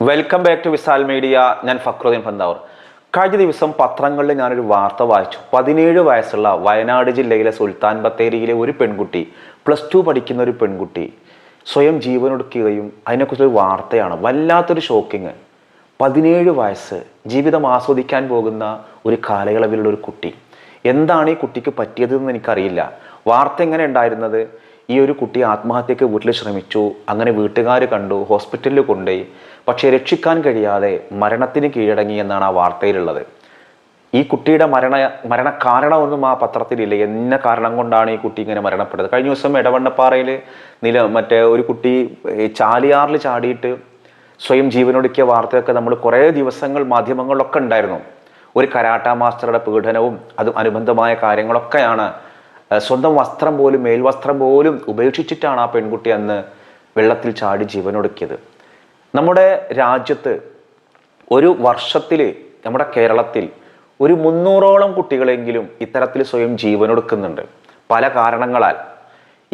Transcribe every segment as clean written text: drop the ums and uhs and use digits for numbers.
Welcome back to Visal media. ഞാൻ ഫക്രുദ്ദീൻ പന്താവൂർ. കഴിഞ്ഞ ദിവസം പത്രങ്ങളിൽ ഞാനൊരു വാർത്ത വായിച്ചു. 17 വയസ്സുള്ള വയനാട് ജില്ലയിലെ സുൽത്താൻ ബത്തേരിയിലെ ഒരു പെൺകുട്ടി, +2 പഠിക്കുന്ന ഒരു പെൺകുട്ടി സ്വയം ജീവനൊടുക്കുകയും അതിനെക്കുറിച്ചൊരു വാർത്തയാണ്. വല്ലാത്തൊരു ഷോക്കിങ്. 17 വയസ്സ്, ജീവിതം ആസ്വദിക്കാൻ പോകുന്ന ഒരു കാലയളവിലുള്ള ഒരു കുട്ടി. എന്താണ് ഈ കുട്ടിക്ക് പറ്റിയതെന്ന് എനിക്കറിയില്ല. വാർത്ത എങ്ങനെ ഉണ്ടായിരുന്നത്, ഈ ഒരു കുട്ടി ആത്മഹത്യക്ക് വീട്ടിൽ ശ്രമിച്ചു. അങ്ങനെ വീട്ടുകാർ കണ്ടു, ഹോസ്പിറ്റലിൽ കൊണ്ടുപോയി. പക്ഷേ രക്ഷിക്കാൻ കഴിയാതെ മരണത്തിന് കീഴടങ്ങി എന്നാണ് ആ വാർത്തയിലുള്ളത്. ഈ കുട്ടിയുടെ മരണകാരണമൊന്നും ആ പത്രത്തിലില്ല. എന്ന കാരണം കൊണ്ടാണ് ഈ കുട്ടി ഇങ്ങനെ മരണപ്പെട്ടത്. കഴിഞ്ഞ ദിവസം എടവണ്ണപ്പാറയിൽ ഒരു കുട്ടി ചാലിയാറിൽ ചാടിയിട്ട് സ്വയം ജീവനൊടുക്കിയ വാർത്തയൊക്കെ നമ്മൾ കുറേ ദിവസങ്ങൾ മാധ്യമങ്ങളിലൊക്കെ ഉണ്ടായിരുന്നു. ഒരു കരാട്ട മാസ്റ്ററുടെ പീഡനവും അതും അനുബന്ധമായ കാര്യങ്ങളൊക്കെയാണ്. സ്വന്തം വസ്ത്രം പോലും, മേൽവസ്ത്രം പോലും ഉപേക്ഷിച്ചിട്ടാണ് ആ പെൺകുട്ടി അന്ന് വെള്ളത്തിൽ ചാടി ജീവനൊടുക്കിയത്. നമ്മുടെ രാജ്യത്ത് ഒരു വർഷത്തിൽ, നമ്മുടെ കേരളത്തിൽ ഒരു 300ഓളം കുട്ടികളെങ്കിലും ഇത്തരത്തിൽ സ്വയം ജീവനൊടുക്കുന്നുണ്ട് പല കാരണങ്ങളാൽ.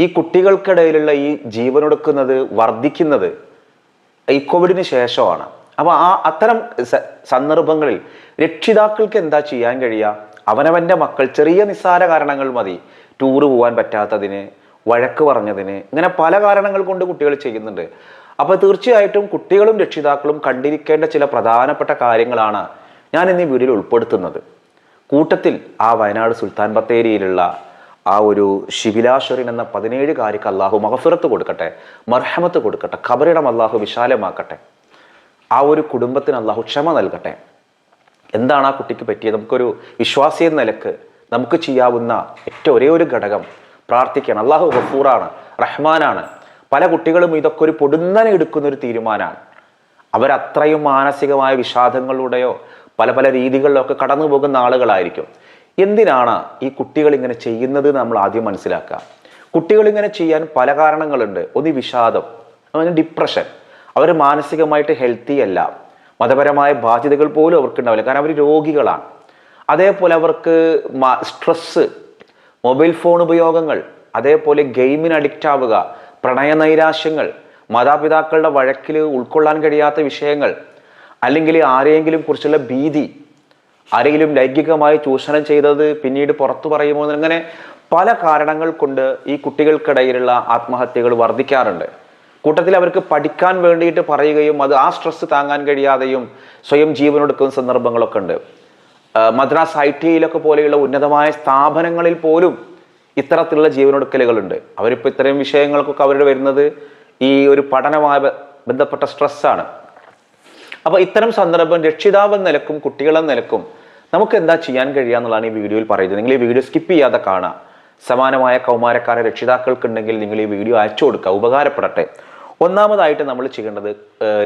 ഈ കുട്ടികൾക്കിടയിലുള്ള ഈ ജീവനൊടുക്കുന്നത് വർദ്ധിക്കുന്നത് ഈ കോവിഡിന് ശേഷമാണ്. അപ്പോൾ അത്തരം സന്ദർഭങ്ങളിൽ രക്ഷിതാക്കൾക്ക് എന്താ ചെയ്യാൻ കഴിയുക? അവനവൻ്റെ മക്കൾ ചെറിയ നിസ്സാര കാരണങ്ങൾ മതി, ടൂറ് പോകാൻ പറ്റാത്തതിന്, വഴക്ക് പറഞ്ഞതിന്, ഇങ്ങനെ പല കാരണങ്ങൾ കൊണ്ട് കുട്ടികൾ ചെയ്യുന്നുണ്ട്. അപ്പോൾ തീർച്ചയായിട്ടും കുട്ടികളും രക്ഷിതാക്കളും കണ്ടിരിക്കേണ്ട ചില പ്രധാനപ്പെട്ട കാര്യങ്ങളാണ് ഞാൻ ഇന്ന് ഈ വീഡിയോയിൽ ഉൾപ്പെടുത്തുന്നത്. കൂട്ടത്തിൽ ആ വയനാട് സുൽത്താൻ ബത്തേരിയിലുള്ള ആ ഒരു ഷിബിലാശ്വറിൻ എന്ന 17-കാരിക്ക് അള്ളാഹു മഗ്ഫിറത്ത് കൊടുക്കട്ടെ, മർഹമത്ത് കൊടുക്കട്ടെ, ഖബറിടം അള്ളാഹു വിശാലമാക്കട്ടെ, ആ ഒരു കുടുംബത്തിന് അള്ളാഹു ക്ഷമ നൽകട്ടെ. എന്താണ് ആ കുട്ടിക്ക് പറ്റിയത്? നമുക്കൊരു വിശ്വാസി എന്ന നിലക്ക് നമുക്ക് ചെയ്യാവുന്ന ഒരേ ഒരു ഘടകം പ്രാർത്ഥിക്കണം. അള്ളാഹു ഗഫൂറാണ്, റഹ്മാനാണ്. പല കുട്ടികളും ഇതൊക്കെ ഒരു പൊടുന്നനെ എടുക്കുന്ന ഒരു തീരുമാനമാണ്. അവരത്രയും മാനസികമായ വിഷാദങ്ങളിലൂടെയോ പല രീതികളിലൊക്കെ കടന്നു പോകുന്ന ആളുകളായിരിക്കും. എന്തിനാണ് ഈ കുട്ടികൾ ഇങ്ങനെ ചെയ്യുന്നത് നമ്മൾ ആദ്യം മനസ്സിലാക്കുക. കുട്ടികൾ ഇങ്ങനെ ചെയ്യാൻ പല കാരണങ്ങളുണ്ട്. ഒന്ന് വിഷാദം, ഡിപ്രഷൻ. അവർ മാനസികമായിട്ട് ഹെൽത്തി അല്ല. മതപരമായ ബാധ്യതകൾ പോലും അവർക്കുണ്ടാവില്ല, കാരണം അവർ രോഗികളാണ്. അതേപോലെ അവർക്ക് സ്ട്രെസ്സ്, മൊബൈൽ ഫോൺ ഉപയോഗങ്ങൾ, അതേപോലെ ഗെയിമിന് അഡിക്റ്റ് ആവുക, പ്രണയനൈരാശ്യങ്ങൾ, മാതാപിതാക്കളുടെ വഴക്കിൽ ഉൾക്കൊള്ളാൻ കഴിയാത്ത വിഷയങ്ങൾ, അല്ലെങ്കിൽ ആരെയെങ്കിലും കുറിച്ചുള്ള ഭീതി, ആരെങ്കിലും ലൈംഗികമായി ചൂഷണം ചെയ്തത് പിന്നീട് പുറത്തു പറയുമോ, അങ്ങനെ പല കാരണങ്ങൾ കൊണ്ട് ഈ കുട്ടികൾക്കിടയിലുള്ള ആത്മഹത്യകൾ വർദ്ധിക്കാറുണ്ട്. കൂട്ടത്തിൽ അവർക്ക് പഠിക്കാൻ വേണ്ടിയിട്ട് പറയുകയും ആ സ്ട്രെസ് താങ്ങാൻ കഴിയാതെയും സ്വയം ജീവനൊടുക്കുന്ന സന്ദർഭങ്ങളൊക്കെ ഉണ്ട്. മദ്രാസ് ITIയിലൊക്കെ പോലെയുള്ള ഉന്നതമായ സ്ഥാപനങ്ങളിൽ പോലും ഇത്തരത്തിലുള്ള ജീവനൊടുക്കലുകളുണ്ട്. അവരിപ്പോൾ ഇത്തരം വിഷയങ്ങൾക്കൊക്കെ അവരുടെ വരുന്നത് ഈ ഒരു പഠനവുമായി ബന്ധപ്പെട്ട സ്ട്രെസ്സാണ്. അപ്പോൾ ഇത്തരം സന്ദർഭം രക്ഷിതാവെന്ന നിലക്കും കുട്ടികളെന്ന നിലക്കും നമുക്ക് എന്താ ചെയ്യാൻ കഴിയുക എന്നുള്ളതാണ് ഈ വീഡിയോയിൽ പറയുന്നത്. നിങ്ങൾ ഈ വീഡിയോ സ്കിപ്പ് ചെയ്യാതെ കാണുക. സമാനമായ കൗമാരക്കാരെ രക്ഷിതാക്കൾക്കുണ്ടെങ്കിൽ നിങ്ങൾ ഈ വീഡിയോ അയച്ചു കൊടുക്കുക, ഉപകാരപ്പെടട്ടെ. ഒന്നാമതായിട്ട് നമ്മൾ ചെയ്യേണ്ടത്,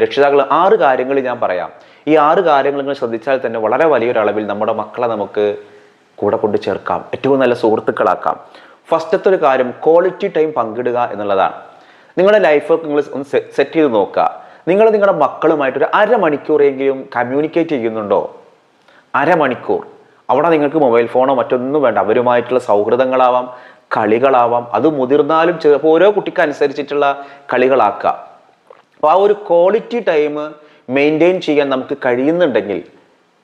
രക്ഷിതാക്കൾ 6 കാര്യങ്ങൾ ഞാൻ പറയാം. ഈ 6 കാര്യങ്ങൾ നിങ്ങൾ ശ്രദ്ധിച്ചാൽ തന്നെ വളരെ വലിയൊരളവിൽ നമ്മുടെ മക്കളെ നമുക്ക് കൂടെ കൊണ്ട് ചേർക്കാം, ഏറ്റവും നല്ല സുഹൃത്തുക്കളാക്കാം. ഫസ്റ്റത്തെ ഒരു കാര്യം ക്വാളിറ്റി ടൈം പങ്കിടുക എന്നുള്ളതാണ്. നിങ്ങളുടെ ലൈഫൊക്കെ നിങ്ങൾ ഒന്ന് സെറ്റ് ചെയ്ത് നോക്കുക. നിങ്ങൾ നിങ്ങളുടെ മക്കളുമായിട്ടൊരു അരമണിക്കൂറെങ്കിലും കമ്മ്യൂണിക്കേറ്റ് ചെയ്യുന്നുണ്ടോ? അരമണിക്കൂർ. അവിടെ നിങ്ങൾക്ക് മൊബൈൽ ഫോണോ മറ്റൊന്നും വേണ്ട. അവരുമായിട്ടുള്ള സൗഹൃദങ്ങളാവാം, കളികളാവാം. അത് മുതിർന്നാലും ചിലപ്പോൾ ഓരോ കുട്ടിക്ക് അനുസരിച്ചിട്ടുള്ള കളികളാക്കുക. അപ്പോൾ ആ ഒരു ക്വാളിറ്റി ടൈം മെയിൻറ്റെയിൻ ചെയ്യാൻ നമുക്ക് കഴിയുന്നുണ്ടെങ്കിൽ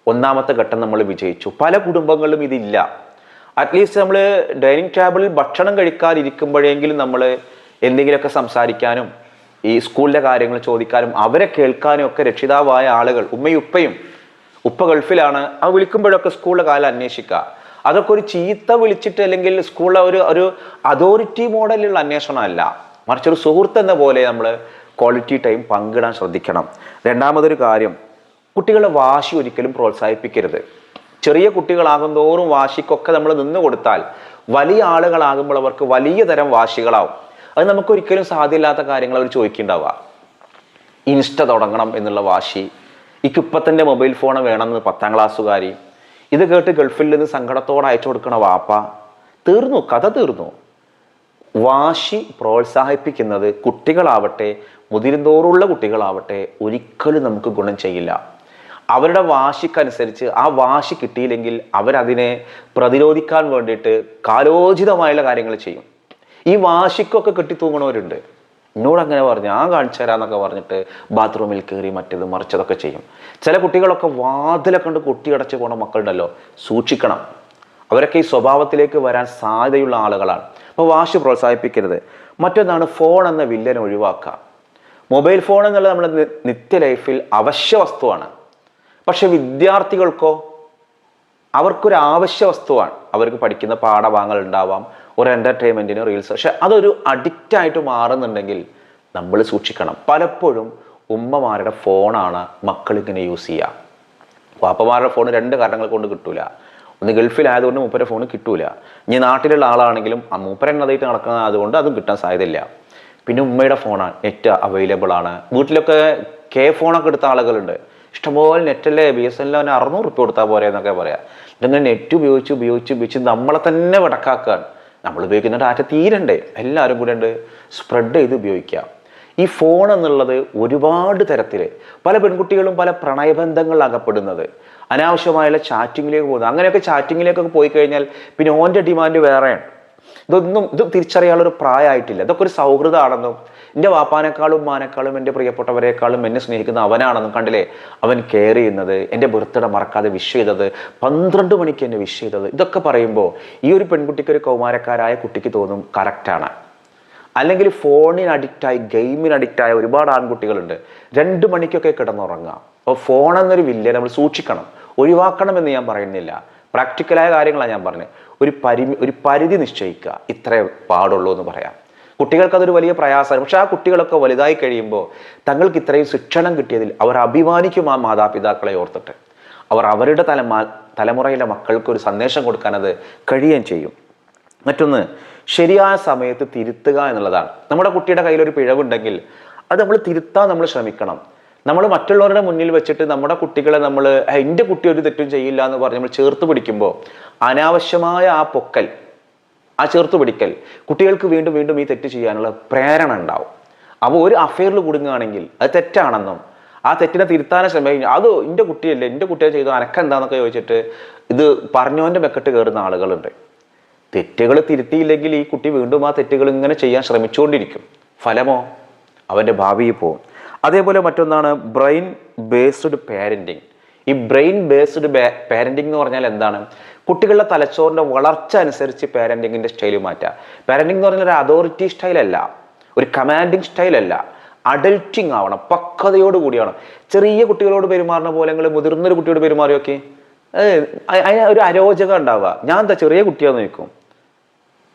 ഒന്നാമത്തെ ഘട്ടം നമ്മൾ വിജയിച്ചു. പല കുടുംബങ്ങളിലും ഇതില്ല. അറ്റ്ലീസ്റ്റ് നമ്മൾ ഡൈനിങ് ടേബിളിൽ ഭക്ഷണം കഴിക്കാതിരിക്കുമ്പോഴെങ്കിലും നമ്മൾ എന്തെങ്കിലുമൊക്കെ സംസാരിക്കാനും ഈ സ്കൂളിലെ കാര്യങ്ങൾ ചോദിക്കാനും അവരെ കേൾക്കാനും ഒക്കെ രക്ഷിതാവായ ആളുകൾ, ഉമ്മയും ഉപ്പയും, ഉപ്പ ഗൾഫിലാണ്, ആ വിളിക്കുമ്പോഴൊക്കെ സ്കൂളിലെ കാലം അന്വേഷിക്കുക. അതൊക്കെ ഒരു ചീത്ത വിളിച്ചിട്ട് അല്ലെങ്കിൽ സ്കൂളിലെ ഒരു അതോറിറ്റി മോഡലുള്ള അന്വേഷണമല്ല, മറിച്ച് ഒരു സുഹൃത്ത് എന്ന പോലെ നമ്മൾ ക്വാളിറ്റി ടൈം പങ്കിടാൻ ശ്രദ്ധിക്കണം. രണ്ടാമതൊരു കാര്യം, കുട്ടികളുടെ വാശി ഒരിക്കലും പ്രോത്സാഹിപ്പിക്കരുത്. ചെറിയ കുട്ടികളാകും തോറും വാശിക്കൊക്കെ നമ്മൾ നിന്ന് കൊടുത്താൽ വലിയ ആളുകളാകുമ്പോൾ അവർക്ക് വലിയ തരം വാശികളാവും. അത് നമുക്കൊരിക്കലും സാധ്യമില്ലാത്ത കാര്യങ്ങൾ അവർ ചോദിക്കുന്നുണ്ടാവുക. ഇൻസ്റ്റ തുടങ്ങണം എന്നുള്ള വാശി, ഇപ്പം തന്നെ മൊബൈൽ ഫോൺ വേണമെന്ന് 10ാം ക്ലാസ്സുകാരി. ഇത് കേട്ട് ഗൾഫിൽ നിന്ന് സങ്കടത്തോടെ അയച്ചു കൊടുക്കണ വാപ്പ. തീർന്നു, കഥ തീർന്നു. വാശി പ്രോത്സാഹിപ്പിക്കുന്നത് കുട്ടികളാവട്ടെ മുതിർന്നോറുള്ള കുട്ടികളാവട്ടെ ഒരിക്കലും നമുക്ക് ഗുണം ചെയ്യില്ല. അവരുടെ വാശിക്കനുസരിച്ച് ആ വാശി കിട്ടിയില്ലെങ്കിൽ അവരതിനെ പ്രതിരോധിക്കാൻ വേണ്ടിയിട്ട് കാലോചിതമായുള്ള കാര്യങ്ങൾ ചെയ്യും. ഈ വാശിക്കൊക്കെ കെട്ടിത്തൂങ്ങണവരുണ്ട്. എന്നോട് അങ്ങനെ പറഞ്ഞു, ഞാൻ കാണിച്ചു തരാമെന്നൊക്കെ പറഞ്ഞിട്ട് ബാത്റൂമിൽ കയറി മറ്റേത് മറിച്ചതൊക്കെ ചെയ്യും. ചില കുട്ടികളൊക്കെ വാതിലൊക്കെ കൊണ്ട് കൊട്ടിയടച്ച് പോണ മക്കളുണ്ടല്ലോ, സൂക്ഷിക്കണം. അവരൊക്കെ ഈ സ്വഭാവത്തിലേക്ക് വരാൻ സാധ്യതയുള്ള ആളുകളാണ്. അപ്പോൾ വാശി പ്രോത്സാഹിപ്പിക്കരുത്. മറ്റൊന്നാണ് ഫോൺ എന്ന വില്ലനെ ഒഴിവാക്കുക. മൊബൈൽ ഫോൺ എന്നുള്ളത് നമ്മുടെ നിത്യ ലൈഫിൽ അവശ്യ വസ്തുവാണ്. പക്ഷെ വിദ്യാർത്ഥികൾക്കോ അവർക്കൊരു ആവശ്യ വസ്തുവാണ്. അവർക്ക് പഠിക്കുന്ന പാഠഭാഗങ്ങൾ ഉണ്ടാവാം, ഒരു എൻ്റർടൈൻമെൻറ്റിന് റീൽസ്. പക്ഷെ അതൊരു അഡിക്റ്റായിട്ട് മാറുന്നുണ്ടെങ്കിൽ നമ്മൾ സൂക്ഷിക്കണം. പലപ്പോഴും ഉമ്മമാരുടെ ഫോണാണ് മക്കളിങ്ങനെ യൂസ് ചെയ്യുക. വാപ്പമാരുടെ ഫോൺ 2 കാരണങ്ങൾ കൊണ്ട് കിട്ടൂല. ഒന്ന്, ഗൾഫിലായതുകൊണ്ട് മൂപ്പരെ ഫോൺ കിട്ടൂല. ഇനി നാട്ടിലുള്ള ആളാണെങ്കിലും മൂപ്പരൻ അതായിട്ട് നടക്കുന്നത് അതുകൊണ്ട് അതും കിട്ടാൻ സാധ്യതയില്ല. പിന്നെ ഉമ്മയുടെ ഫോണാണ്, നെറ്റ് അവൈലബിൾ ആണ്. വീട്ടിലൊക്കെ ഫോണൊക്കെ എടുത്ത ആളുകളുണ്ട്. ഇഷ്ടംപോലെ നെറ്റല്ലേ, BSNL 600 റുപ്യ കൊടുത്താൽ പോരെ എന്നൊക്കെ പറയാം. ഇങ്ങനെ നെറ്റ് ഉപയോഗിച്ച് നമ്മളെ തന്നെ വടക്കാക്കുകയാണ്. നമ്മൾ ഉപയോഗിക്കുന്ന ഡാറ്റ തീരണ്ടേ? എല്ലാവരും കൂടെ ഉണ്ട് സ്പ്രെഡ് ചെയ്ത് ഉപയോഗിക്കുക. ഈ ഫോൺ എന്നുള്ളത് ഒരുപാട് തരത്തിൽ പല പെൺകുട്ടികളും പല പ്രണയബന്ധങ്ങളിൽ അകപ്പെടുന്നത്, അനാവശ്യമായുള്ള ചാറ്റിങ്ങിലേക്ക് പോകുന്നത്. അങ്ങനെയൊക്കെ ചാറ്റിങ്ങിലേക്കൊക്കെ പോയി കഴിഞ്ഞാൽ പിന്നെ ഓൻ്റെ ഡിമാൻഡ് വേറെയാണ്. ഇത് തിരിച്ചറിയാനുള്ളൊരു പ്രായമായിട്ടില്ല. ഇതൊക്കെ ഒരു സൗഹൃദമാണെന്നും എൻ്റെ വാപ്പാനേക്കാളും ഉമ്മാനേക്കാളും എൻ്റെ പ്രിയപ്പെട്ടവരെക്കാളും എന്നെ സ്നേഹിക്കുന്ന അവനാണെന്നും കണ്ടില്ലേ അവൻ കെയർ ചെയ്യുന്നത്, എൻ്റെ ബർത്ത്ഡേ മറക്കാതെ വിഷ് ചെയ്തത്, 12 മണിക്ക് എന്നെ വിഷ് ചെയ്തത്. ഇതൊക്കെ പറയുമ്പോൾ ഈ ഒരു പെൺകുട്ടിക്ക്, ഒരു കൗമാരക്കാരായ കുട്ടിക്ക് തോന്നും കറക്റ്റാണ്. അല്ലെങ്കിൽ ഫോണിന് അഡിക്റ്റായി, ഗെയിമിന് അഡിക്റ്റായ ഒരുപാട് ആൺകുട്ടികളുണ്ട്. 2 മണിക്കൊക്കെ കിടന്നുറങ്ങുക. അപ്പോൾ ഫോൺ എന്നൊരു വില്ലനെ നമ്മൾ സൂക്ഷിക്കണം. ഒഴിവാക്കണമെന്ന് ഞാൻ പറയുന്നില്ല, പ്രാക്ടിക്കലായ കാര്യങ്ങളാണ് ഞാൻ പറഞ്ഞത്. ഒരു പരിധി നിശ്ചയിക്കുക, ഇത്രേ പാടുള്ളൂ എന്ന് പറയാം. കുട്ടികൾക്ക് അതൊരു വലിയ പ്രയാസമാണ്. പക്ഷെ ആ കുട്ടികളൊക്കെ വലുതായി കഴിയുമ്പോൾ തങ്ങൾക്ക് ഇത്രയും ശിക്ഷണം കിട്ടിയതിൽ അവർ അഭിമാനിക്കും. ആ മാതാപിതാക്കളെ ഓർത്തിട്ട് അവർ അവരുടെ തലമുറയിലെ മക്കൾക്ക് ഒരു സന്ദേശം കൊടുക്കാൻ അത് കഴിയുകയും ചെയ്യും. മറ്റൊന്ന്, ശരിയായ സമയത്ത് തിരുത്തുക എന്നുള്ളതാണ്. നമ്മുടെ കുട്ടിയുടെ കയ്യിലൊരു പിഴവുണ്ടെങ്കിൽ അത് നമ്മൾ തിരുത്താൻ നമ്മൾ ശ്രമിക്കണം. നമ്മൾ മറ്റുള്ളവരുടെ മുന്നിൽ വെച്ചിട്ട് നമ്മുടെ കുട്ടികളെ നമ്മൾ എൻ്റെ കുട്ടി ഒരു തെറ്റും ചെയ്യില്ല എന്ന് പറഞ്ഞ് നമ്മൾ ചേർത്ത് പിടിക്കുമ്പോൾ അനാവശ്യമായ ആ പൊക്കൽ, ആ ചേർത്ത് പിടിക്കൽ കുട്ടികൾക്ക് വീണ്ടും വീണ്ടും ഈ തെറ്റ് ചെയ്യാനുള്ള പ്രേരണ ഉണ്ടാവും. അപ്പോൾ ഒരു അഫെയറിൽ കുടുങ്ങുകയാണെങ്കിൽ അത് തെറ്റാണെന്നും ആ തെറ്റിനെ തിരുത്താനെ ശ്രമിക്കും. അത് എൻ്റെ കുട്ടിയല്ലേ, എൻ്റെ കുട്ടിയെ ചെയ്തു അനക്കെന്താന്നൊക്കെ ചോദിച്ചിട്ട് ഇത് പറഞ്ഞവൻ്റെ മെക്കെട്ട് കയറുന്ന ആളുകളുണ്ട്. തെറ്റുകൾ തിരുത്തിയില്ലെങ്കിൽ ഈ കുട്ടി വീണ്ടും ആ തെറ്റുകൾ ഇങ്ങനെ ചെയ്യാൻ ശ്രമിച്ചുകൊണ്ടിരിക്കും. ഫലമോ അവൻ്റെ ഭാവിയിൽ പോകും. അതേപോലെ മറ്റൊന്നാണ് ബ്രെയിൻ ബേസ്ഡ് പാരൻറ്റിങ്. ഈ ബ്രെയിൻ ബേസ്ഡ് പാരൻറ്റിങ് എന്ന് പറഞ്ഞാൽ എന്താണ്? കുട്ടികളുടെ തലച്ചോറിൻ്റെ വളർച്ച അനുസരിച്ച് പാരൻറ്റിങ്ങിൻ്റെ സ്റ്റൈൽ മാറ്റുക. പാരൻറ്റിങ് എന്ന് പറഞ്ഞാൽ ഒരു അതോറിറ്റി സ്റ്റൈലല്ല, ഒരു കമാൻഡിങ് സ്റ്റൈലല്ല, അഡൽറ്റിങ് ആവണം, പക്വതയോട് കൂടിയാണ്. ചെറിയ കുട്ടികളോട് പെരുമാറുന്ന പോലെ നിങ്ങൾ മുതിർന്നൊരു കുട്ടിയോട് പെരുമാറിയൊക്കെ അതിന് ഒരു അരോചകം ഉണ്ടാവുക. ഞാൻ എന്താ ചെറിയ കുട്ടിയാന്ന് ചോദിക്കും.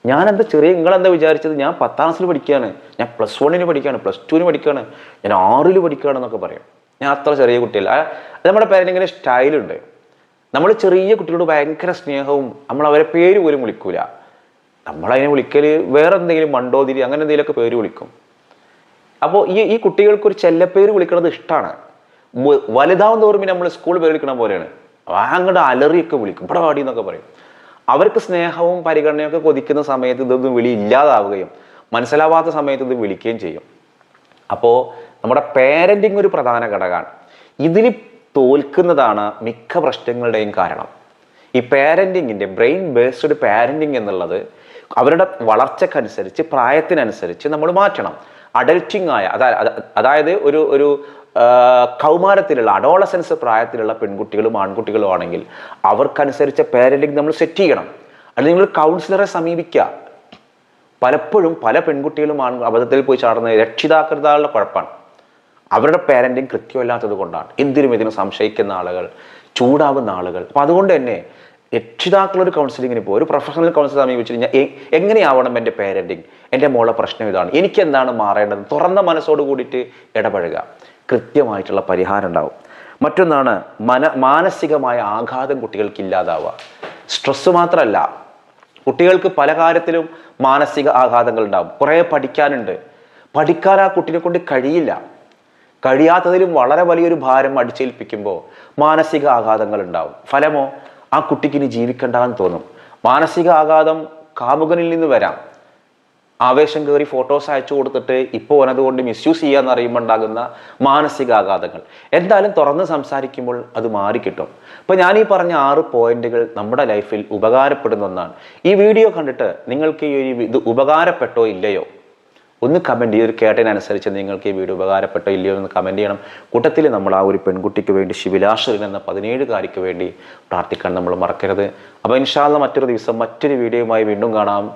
ഞാനെന്താ നിങ്ങളെന്താ വിചാരിച്ചത്? ഞാൻ 10ാം ക്ലാസ്സിൽ പഠിക്കുകയാണ്, ഞാൻ +1 പഠിക്കുകയാണ്, +2 പഠിക്കുകയാണ്, ഞാൻ 6 പഠിക്കുകയാണെന്നൊക്കെ പറയും. ഞാൻ അത്ര ചെറിയ കുട്ടിയല്ല. അത് നമ്മുടെ പാരൻറ്റിങ്ങിൻ്റെ സ്റ്റൈലുണ്ട്. നമ്മൾ ചെറിയ കുട്ടികളോട് ഭയങ്കര സ്നേഹവും നമ്മൾ അവരെ പേര് പോലും വിളിക്കൂല. നമ്മളതിനെ വിളിക്കൽ വേറെ എന്തെങ്കിലും മണ്ടോതിരി അങ്ങനെ എന്തെങ്കിലുമൊക്കെ പേര് വിളിക്കും. അപ്പോൾ ഈ കുട്ടികൾക്കൊരു ചെല്ലപ്പേര് വിളിക്കുന്നത് ഇഷ്ടമാണ്. വലുതാവും തോറും നമ്മൾ സ്കൂൾ പേര് വിളിക്കണ പോലെയാണ്. അങ്ങോട്ട് അലറിയൊക്കെ വിളിക്കും, ഇവിടെ പാടി എന്നൊക്കെ പറയും. അവർക്ക് സ്നേഹവും പരിഗണനയൊക്കെ കൊതിക്കുന്ന സമയത്ത് ഇതൊന്നും വിളി ഇല്ലാതാവുകയും മനസ്സിലാവാത്ത സമയത്ത് ഇത് വിളിക്കുകയും ചെയ്യും. അപ്പോൾ നമ്മുടെ പാരൻറ്റിങ് ഒരു പ്രധാന ഘടകമാണ്. ഇതിൽ തോൽക്കുന്നതാണ് മിക്ക പ്രശ്നങ്ങളുടെയും കാരണം. ഈ പാരൻറ്റിങ്ങിൻ്റെ ബ്രെയിൻ ബേസ്ഡ് പാരൻറ്റിങ് എന്നുള്ളത് അവരുടെ വളർച്ചക്കനുസരിച്ച് പ്രായത്തിനനുസരിച്ച് നമ്മൾ മാറ്റണം. അഡൽറ്റിങ് ആയ അതായത് ഒരു കൗമാരത്തിലുള്ള അഡോളസൻസ് പ്രായത്തിലുള്ള പെൺകുട്ടികളും ആൺകുട്ടികളും ആണെങ്കിൽ അവർക്കനുസരിച്ച പാരൻറ്റിങ് നമ്മൾ സെറ്റ് ചെയ്യണം. അല്ലെങ്കിൽ നിങ്ങൾ കൗൺസിലറെ സമീപിക്കുക. പലപ്പോഴും പല പെൺകുട്ടികളും അബദ്ധത്തിൽ പോയി ചാടുന്നത് രക്ഷിതാക്കളുടെ കുഴപ്പമാണ്. അവരുടെ പാരൻറ്റിങ് കൃത്യമല്ലാത്തത് കൊണ്ടാണ്. ഇതിനും സംശയിക്കുന്ന ആളുകൾ, ചൂടാവുന്ന ആളുകൾ. അപ്പം അതുകൊണ്ട് തന്നെ രക്ഷിതാക്കളൊരു കൗൺസിലിങ്ങിന് പോകും, ഒരു പ്രൊഫഷണൽ കൗൺസിലർ സമീപിച്ചിട്ട് ഞാൻ എങ്ങനെയാവണം എൻ്റെ പാരൻറ്റിങ്, എൻ്റെ മോളെ പ്രശ്നം ഇതാണ്, എനിക്കെന്താണ് മാറേണ്ടത്, തുറന്ന മനസ്സോട് കൂടിയിട്ട് ഇടപഴകുക. കൃത്യമായിട്ടുള്ള പരിഹാരം ഉണ്ടാവും. മറ്റൊന്നാണ് മാനസികമായ ആഘാതം കുട്ടികൾക്ക് ഇല്ലാതാവുക. സ്ട്രെസ് മാത്രമല്ല, കുട്ടികൾക്ക് പല കാര്യത്തിലും മാനസിക ആഘാതങ്ങൾ ഉണ്ടാവും. കുറേ പഠിക്കാനുണ്ട്, പഠിക്കാൻ ആ കുട്ടിനെ കൊണ്ട് കഴിയാത്തതിലും വളരെ വലിയൊരു ഭാരം അടിച്ചേൽപ്പിക്കുമ്പോൾ മാനസിക ആഘാതങ്ങൾ ഉണ്ടാവും. ഫലമോ ആ കുട്ടിക്ക് ഇനി ജീവിക്കണ്ടെന്ന് തോന്നും. മാനസിക ആഘാതം കാമുകനിൽ നിന്ന് വരാം. ആവേശം കയറി ഫോട്ടോസ് അയച്ചു കൊടുത്തിട്ട് ഇപ്പോൾ അതുകൊണ്ട് മിസ്യൂസ് ചെയ്യാന്ന് അറിയുമ്പോൾ ഉണ്ടാകുന്ന മാനസികാഘാതങ്ങൾ എന്തായാലും തുറന്ന് സംസാരിക്കുമ്പോൾ അത് മാറിക്കിട്ടും. അപ്പോൾ ഞാൻ ഈ പറഞ്ഞ 6 പോയിന്റുകൾ നമ്മുടെ ലൈഫിൽ ഉപകാരപ്പെടുന്ന ഒന്നാണ്. ഈ വീഡിയോ കണ്ടിട്ട് നിങ്ങൾക്ക് ഇത് ഉപകാരപ്പെട്ടോ ഇല്ലയോ ഒന്ന് കമൻറ്റ് ചെയ്ത് കേട്ടതിനനുസരിച്ച് നിങ്ങൾക്ക് ഈ വീഡിയോ ഉപകാരപ്പെട്ടോ ഇല്ലയോ എന്ന് കമൻറ്റ് ചെയ്യണം. കൂട്ടത്തിൽ നമ്മൾ ആ ഒരു പെൺകുട്ടിക്ക് വേണ്ടി ശിബിലാശ്വരൻ എന്ന 17-കാരിക്ക് വേണ്ടി പ്രാർത്ഥിക്കാൻ നമ്മൾ മറക്കരുത്. അപ്പോൾ ഇൻഷാ അല്ലാഹ് മറ്റൊരു ദിവസം മറ്റൊരു വീഡിയോയുമായി വീണ്ടും കാണാം.